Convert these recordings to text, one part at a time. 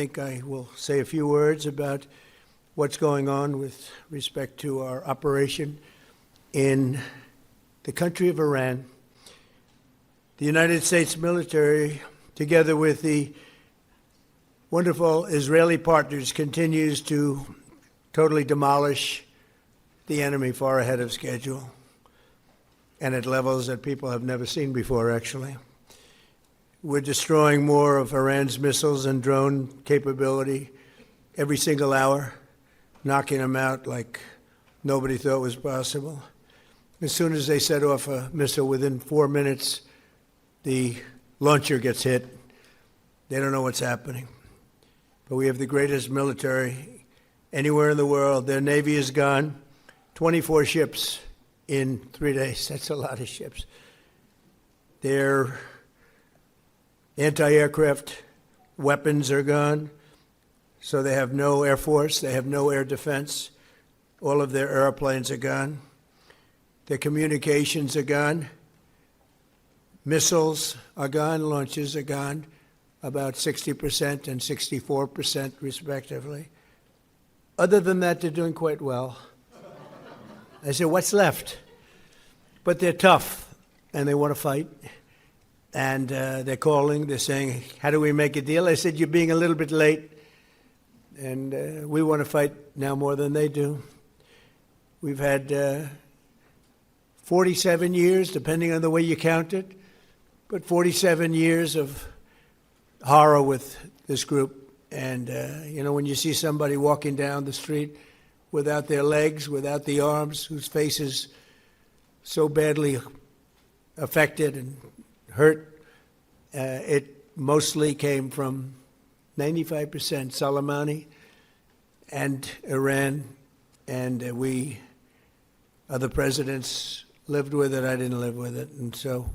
I think I will say a few words about what's going on with respect to our operation in the country of Iran. The United States military, together with the wonderful Israeli partners, continues to totally demolish the enemy far ahead of schedule and at levels that people have never seen before, actually. We're destroying more of Iran's missiles and drone capability every single hour, knocking them out like nobody thought was possible. As soon as they set off a missile, within 4 minutes, the launcher gets hit. They don't know what's happening. But we have the greatest military anywhere in the world. Their Navy is gone. 24 ships in 3 days. That's a lot of ships. Their anti-aircraft weapons are gone, so they have no air force, they have no air defense. All of their airplanes are gone. Their communications are gone. Missiles are gone, launches are gone, about 60% and 64% respectively. Other than that, they're doing quite well. I said, what's left? But they're tough, and they want to fight. And they're calling, they're saying, how do we make a deal? I said, you're being a little bit late, and we want to fight now more than they do. We've had 47 years, depending on the way you count it, but 47 years of horror with this group. And, when you see somebody walking down the street without their legs, without the arms, whose face is so badly affected and hurt, it mostly came from 95% Soleimani and Iran, and we, other presidents, lived with it. I didn't live with it, and so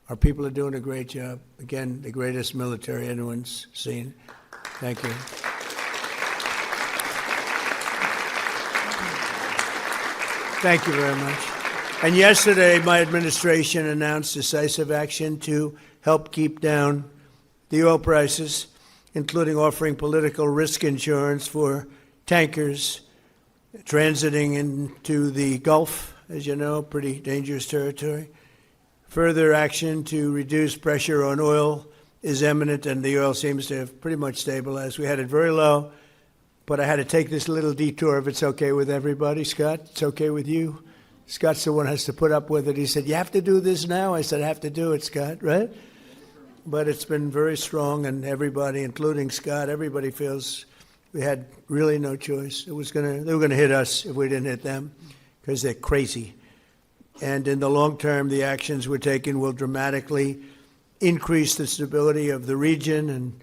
our people are doing a great job. Again, the greatest military anyone's seen. Thank you. Thank you very much. And yesterday, my administration announced decisive action to help keep down the oil prices, including offering political risk insurance for tankers transiting into the Gulf, as you know, pretty dangerous territory. Further action to reduce pressure on oil is imminent, and the oil seems to have pretty much stabilized. We had it very low, but I had to take this little detour, if it's okay with everybody. Scott, it's okay with you? Scott's the one who has to put up with it. He said, you have to do this now? I said, I have to do it, Scott, right? But it's been very strong, and everybody, including Scott, everybody feels we had really no choice. They were going to hit us if we didn't hit them, because they're crazy. And in the long term, the actions we're taking will dramatically increase the stability of the region and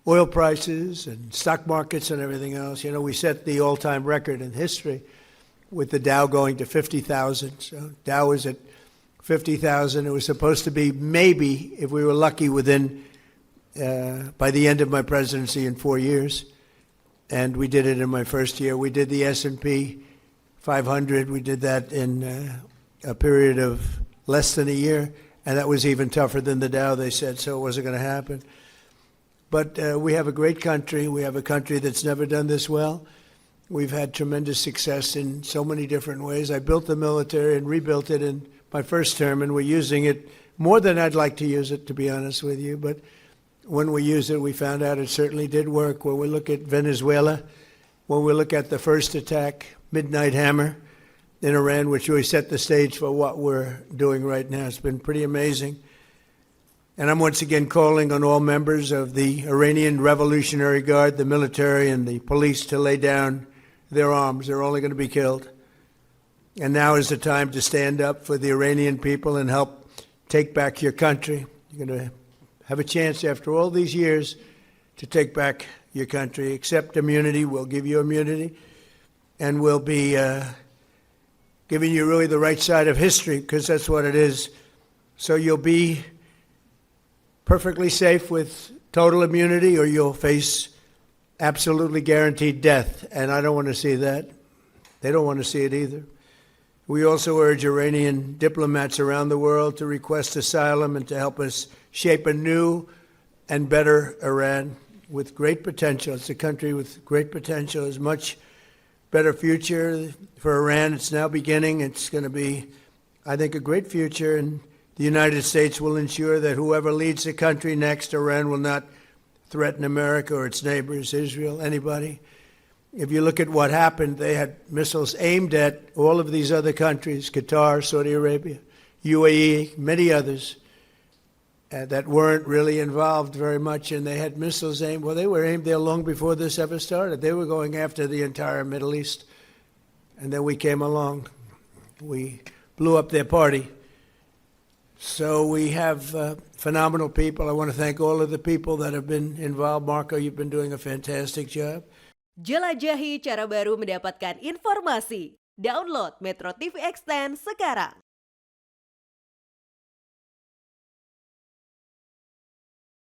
oil prices and stock markets and everything else. We set the all-time record in history with the Dow going to 50,000. So Dow was at 50,000. It was supposed to be maybe, if we were lucky, within, by the end of my presidency in 4 years. And we did it in my first year. We did the S&P 500. We did that in a period of less than a year. And that was even tougher than the Dow, they said, so it wasn't going to happen. But we have a great country. We have a country that's never done this well. We've had tremendous success in so many different ways. I built the military and rebuilt it in my first term, and we're using it more than I'd like to use it, to be honest with you. But when we used it, we found out it certainly did work. When we look at Venezuela, when we look at the first attack, Midnight Hammer, in Iran, which really set the stage for what we're doing right now, it's been pretty amazing. And I'm once again calling on all members of the Iranian Revolutionary Guard, the military and the police, to lay down their arms. They're only going to be killed. And now is the time to stand up for the Iranian people and help take back your country. You're going to have a chance after all these years to take back your country. Accept immunity. We'll give you immunity. And we'll be giving you really the right side of history, because that's what it is. So you'll be perfectly safe with total immunity, or you'll face absolutely guaranteed death, and I don't want to see that. They don't want to see it either. We also urge Iranian diplomats around the world to request asylum and to help us shape a new and better Iran. with great potential. It's a country with great potential. There's much better future for Iran. It's now beginning. It's going to be, I think, a great future. And the United States will ensure that whoever leads the country next, Iran will not threaten America or its neighbors, Israel, anybody. If you look at what happened, they had missiles aimed at all of these other countries, Qatar, Saudi Arabia, UAE, many others, that weren't really involved very much, and they had missiles aimed. Well, they were aimed there long before this ever started. They were going after the entire Middle East, and then we came along. We blew up their party. So we have phenomenal people. I want to thank all of the people that have been involved. Marco, you've been doing a fantastic job. Jelajahi cara baru mendapatkan informasi. Download Metro TV Extend sekarang.